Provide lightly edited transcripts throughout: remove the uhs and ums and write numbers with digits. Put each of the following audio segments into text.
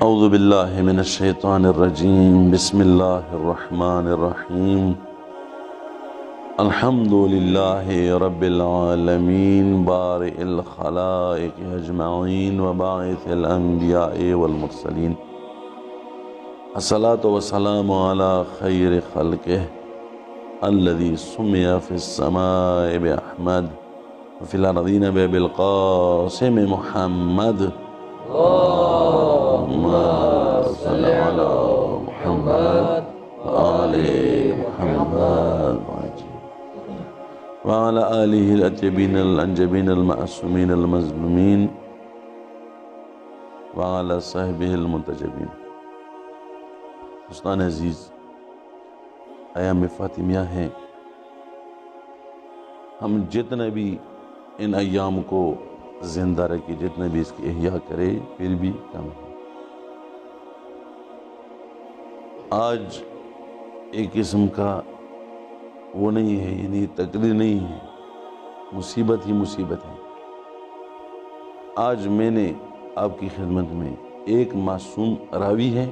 اعوذ باللہ من الشیطان الرجیم بسم اللہ الرحمن الرحیم الحمد للہ رب العالمین بارئ الخلائق اجمعین وباعث الانبیاء والمرسلین الصلاة والسلام علی خیر خلقہ الذی سمی فی السماء بأحمد وفی الارضین بأبی القاسم محمد اللهم صل على محمد وآل محمد وعلى آله الأطيبين الأنجبين المعصومين المظلومين وعلى صحبه المنتجبين. دوستان عزیز، ایام فاطمیہ ہیں. ہم جتنے بھی ان ایام کو زندہ رکھے، جتنے بھی اس کی احیاء کرے، پھر بھی کم ہے. آج ایک قسم کا وہ نہیں ہے، یعنی تقریر نہیں ہے، مصیبت ہی مصیبت ہے. آج میں نے آپ کی خدمت میں ایک معصوم راوی ہے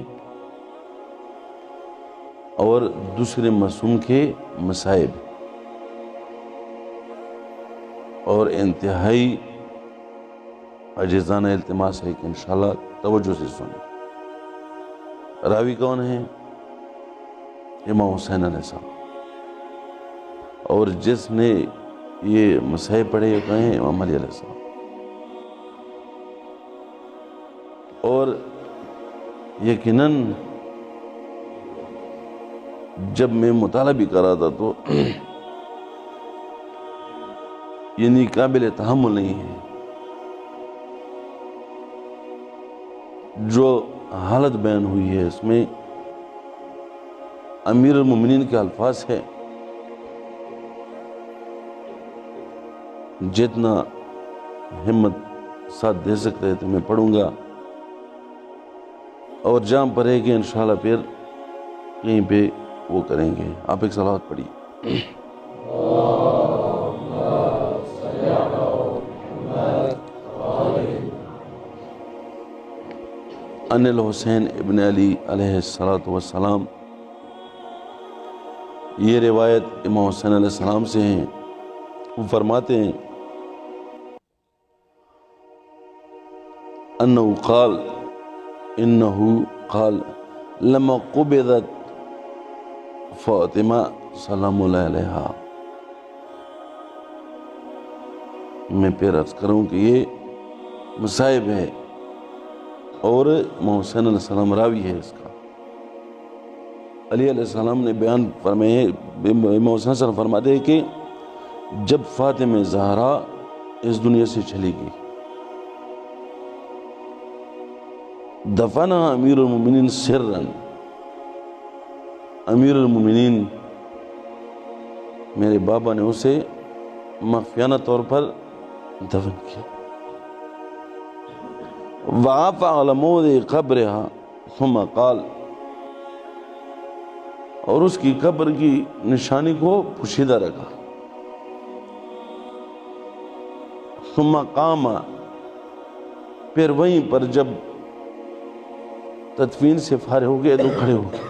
اور دوسرے معصوم کے مصائب اور انتہائی عاجزانہ التماس ہے کہ انشاءاللہ توجہ سے سنیں. راوی کون ہے؟ امام حسین علیہ السلام. اور جس نے یہ مصائب پڑھے ہیں امام علی علیہ السلام. اور یقیناً جب میں مطالعہ بھی کر رہا تھا تو یعنی قابل تحمل نہیں ہے. جو حالت بیان ہوئی ہے اس میں امیر المومنین کے الفاظ ہے. جتنا ہمت ساتھ دے سکتے تو میں پڑھوں گا، اور جہاں پر ہے کہ انشاءاللہ پھر کہیں پہ وہ کریں گے. آپ ایک صلوات پڑھیے. ان الحسین ابن علی علیہ السلام، یہ روایت امام حسین علیہ السلام سے ہیں. وہ فرماتے ہیں انہو قال لما قبضت فاطمہ سلام اللہ علیہا. میں پھر عرض کروں کہ یہ مصائب ہے اور امام حسین علیہ السلام راوی ہے اس کا. علی علیہ السلام نے بیان فرمائے، امام حسین علیہ السلام فرماتے ہیں کہ جب فاطمہ زہرا اس دنیا سے چلی گئی، دفنہ امیر المومنین سرًا، امیر المومنین میرے بابا نے اسے مخفیانہ طور پر دفن کیا. وعاف علی موضع قبرها ثم قال، اور اس کی قبر کی نشانی کو پوشیدہ رکھا. ثم قام، پھر وہیں پر جب تدفین سے فارغ ہو گئے تو کھڑے ہو گئے.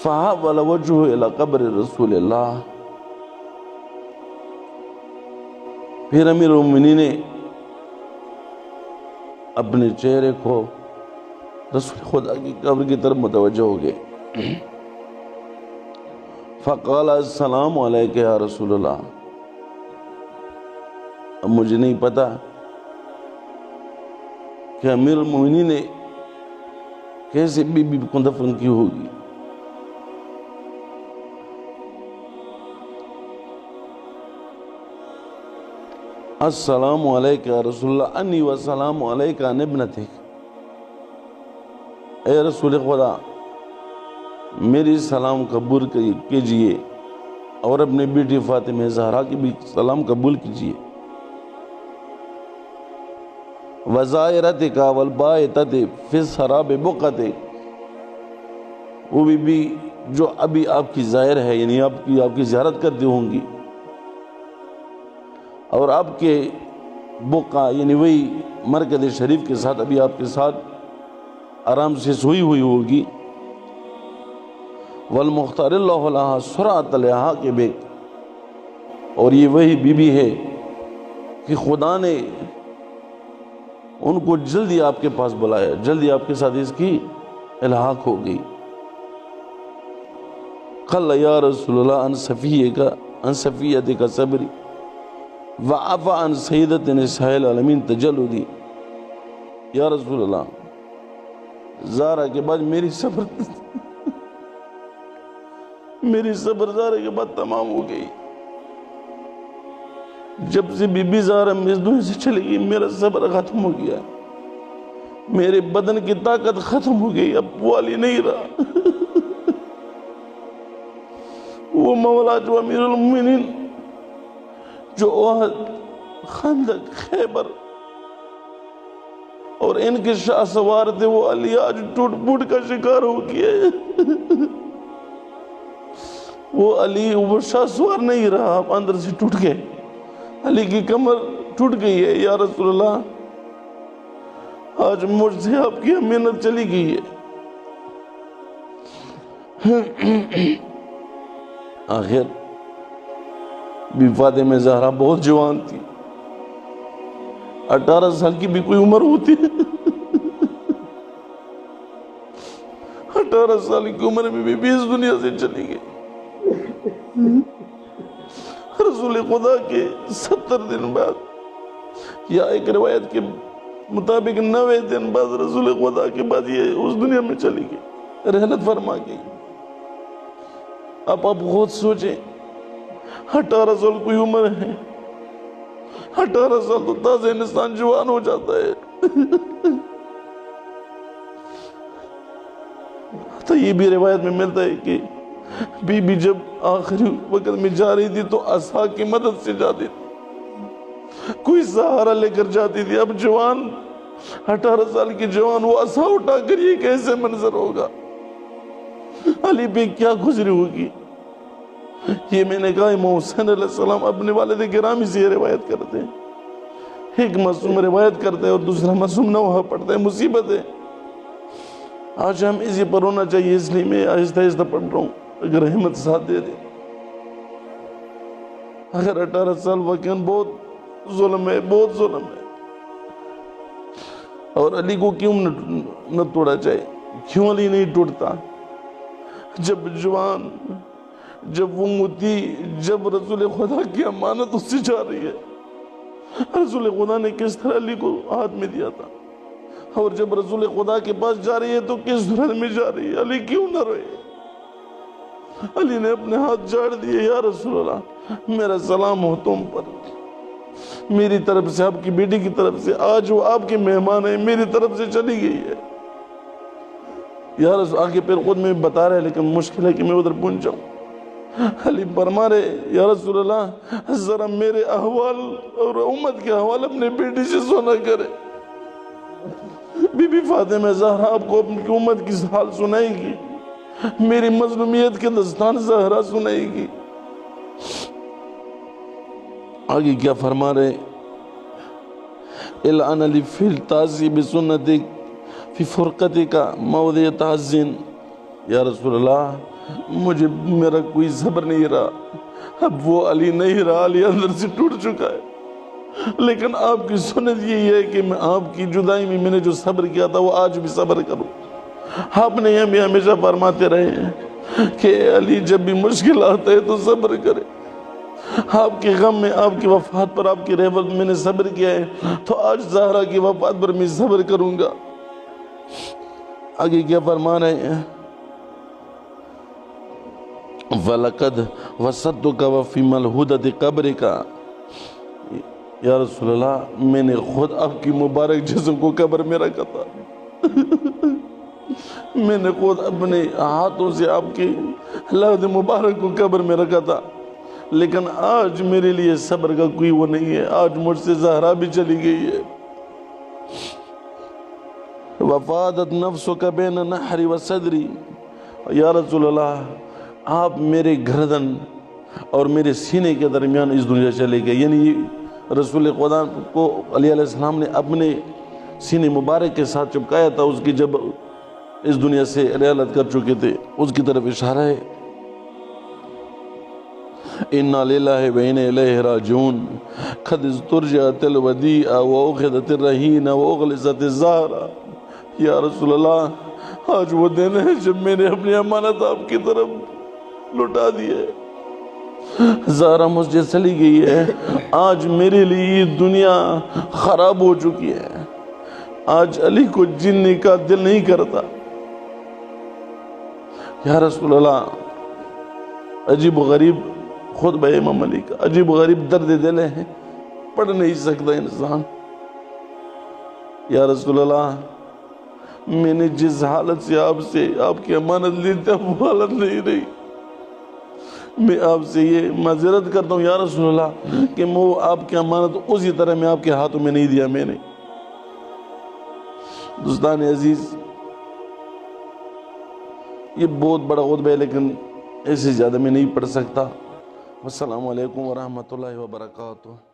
فحول وجهه الى قبر رسول اللہ، پھر امیر المومنین نے اپنے چہرے کو رسول خدا کی قبر کی طرف متوجہ ہو گئے. فقال السلام علیکہ یا رسول اللہ. اب مجھے نہیں پتا کہ امیر المومنین نے کیسے بی بی کو دفن کی ہوگی. السلام علیکہ یا رسول اللہ انی والسلام علیکہ عن ابنتک. اے رسول خدا، میری سلام قبول کیجئے اور اپنے بیٹی فاطمہ زہرا کی بھی سلام قبول کیجئے. وزائرتک والبائتت فی السراب بقتک، وہ بھی جو ابھی آپ کی زائر ہے، یعنی آپ کی زیارت کرتی ہوں گی، اور آپ کے بقع یعنی وہی مرکز شریف کے ساتھ ابھی آپ کے ساتھ آرام سے سوئی ہوئی ہوگی. والمختار اللہ لہا سرعت لہا کے بے، اور یہ وہی بی بی ہے کہ خدا نے ان کو جلدی آپ کے پاس بلایا، جلدی آپ کے ساتھ اس کی الحاق ہو گئی. قال یا رسول اللہ ان صفیت کا صبری وعفا عن سیدت نساء العالمین تجلدی. یا رسول اللہ زارا کے بعد میری صبر زارا کے بعد تمام ہو گئی. جب سے بی بی زارا اس دنیا سے چلے گئی میرا صبر ختم ہو گیا، میرے بدن کی طاقت ختم ہو گئی، اب وہ علی نہیں رہا. وہ مولا جو امیر المومنین جو احد، خندق، خیبر اور ان کے شاہ سوار تھے، وہ علی آج ٹوٹ پوٹ کا شکار ہو گیا. وہ علی وہ شاہ سوار نہیں رہا، آپ اندر سے ٹوٹ گئے. علی کی کمر ٹوٹ گئی ہے. یا رسول اللہ آج مجھ سے آپ کی امانت چلی گئی ہے. آخر بی فاطمہ زہرا بہت جوان تھی، 18 سال کی بھی کوئی عمر ہوتی ہے. 18 سال کی عمر میں بھی اس دنیا سے چلی گئی. رسول خدا کے 70 دن بعد یا ایک روایت کے مطابق 90 دن بعد رسول خدا کے بعد یہ اس دنیا میں چلی گئی، رحلت فرما گئی. اب آپ خود سوچیں 18 سال کوئی عمر ہے، 18 سال تو تازہ انسان جوان ہو جاتا ہے. تو یہ بھی روایت میں ملتا ہے کہ بی بی جب آخری وقت میں جا رہی تھی تو عصا کی مدد سے جاتی تھی، کوئی سہارا لے کر جاتی تھی. اب جوان 18 سال کی جوان وہ عصا اٹھا کر یہ کیسے منظر ہوگا، علی پہ کیا گزری ہوگی. یہ میں نے کہا امام حسین علیہ السلام اپنے والد گرامی سے یہ روایت کرتے ہیں. ایک معصوم روایت کرتے ہیں اور دوسرا معصوم نوحہ پڑھتے ہیں. مصیبت ہے. آج ہم اسی پر ہونا چاہیے، اس لیے میں آہستہ آہستہ پڑھ رہا ہوں اگر احمد ساتھ دے دے. اگر 18 سال واقعاً بہت ظلم ہے، بہت ظلم ہے. اور علی کو کیوں نہ توڑا جائے؟ کیوں علی نہیں ٹوٹتا؟ جب جوان، جب وہ متی، جب رسول خدا کی امانت اس سے جا رہی ہے. رسول خدا نے کس طرح علی کو ہاتھ میں دیا تھا، اور جب رسول خدا کے پاس جا رہی ہے تو کس صورت میں جا رہی ہے. علی کیوں نہ روئے؟ علی نے اپنے ہاتھ جھاڑ دیے. یا رسول اللہ میرا سلام ہو تم پر، میری طرف سے، آپ کی بیٹی کی طرف سے. آج وہ آپ کے مہمان ہیں، میری طرف سے چلی گئی ہے. یا رسول آگے پھر خود میں بتا رہے لیکن مشکل ہے کہ میں ادھر پہنچ جاؤں. علی فرما رہے یا رسول اللہ ذرا میرے احوال اور امت کے احوال اپنے بیٹی سے سنا کرے. بی بی فاطمہ زہرا آپ کو اپنی امت کی حال سنائے گی، میری مظلومیت کے دستان زہرا سنائے گی. آگے کیا فرما رہے؟ الان علی فی التعزی بسنتک فی فرقتک موضع تعزن. یا رسول اللہ مجھے میرا کوئی صبر نہیں رہا. اب وہ علی نہیں رہا، علی اندر سے ٹوٹ چکا ہے. لیکن آپ کی سنت یہی ہے کہ میں آپ کی جدائی میں نے جو صبر کیا تھا وہ آج بھی صبر کروں. آپ نے ہمیں ہمیشہ فرماتے رہے ہیں کہ علی جب بھی مشکل آتا ہے تو صبر کرے. آپ کے غم میں، آپ کی وفات پر، آپ کی رحمت میں نے صبر کیا ہے، تو آج زہرا کی وفات پر میں صبر کروں گا. آگے کیا فرما رہے ہیں؟ وَلَقَدْ وَسَدْتُكَ وَفِي مَلْحُودَةِ قَبْرِكَ. یا رسول اللہ میں نے خود آپ کی مبارک جسم کو قبر میں رکھا تھا. میں نے خود اپنے ہاتھوں سے آپ کی لحد مبارک کو قبر میں رکھا تھا. لیکن آج میرے لیے صبر کا کوئی وہ نہیں ہے. آج مجھ سے زہرا بھی چلی گئی ہے. وفادت نفسک بین نحری و صدری. یا رسول اللہ آپ میرے گردن اور میرے سینے کے درمیان اس دنیا چلے گئے. یعنی رسول خدا کو علیہ السلام نے اپنے سینے مبارک کے ساتھ چپکایا تھا اس کی جب اس دنیا سے رحلت کر چکے تھے، اس کی طرف اشارہ ہے۔ اِنَّا لِلَّهِ وَإِنَّا إِلَيْهِ رَاجِعُونَ قَدْ اسْتُرْجِعَتِ الْوَدِيعَ وَأُخِذَتِ الرَّهِينَ وَأُغْلِقَتِ الزَّهْرَةُ۔ یا رسول اللہ، آج وہ دن ہے جب میں نے اپنی امانت آپ کی طرف لٹا دی ہے، زہرا مجھ سے چلی گئی ہے، آج میرے لیے یہ دنیا خراب ہو چکی ہے، آج علی کو جینے کا دل نہیں کرتا۔ یا رسول اللہ، عجیب و غریب خطبہ امام علی کا، عجیب و غریب درد دل ہے، پڑھ نہیں سکتا انسان۔ یا رسول اللہ، میں نے جس حالت سے آپ کی امانت لی تھی وہ حالت نہیں رہی۔ میں آپ سے یہ معذرت کرتا ہوں یا رسول اللہ کہ وہ آپ کی امانت اسی طرح میں آپ کے ہاتھوں میں نہیں دیا میں نے۔ دوستان عزیز، یہ بہت بڑا خطبہ ہے لیکن ایسے زیادہ میں نہیں پڑھ سکتا۔ السلام علیکم ورحمۃ اللہ وبرکاتہ۔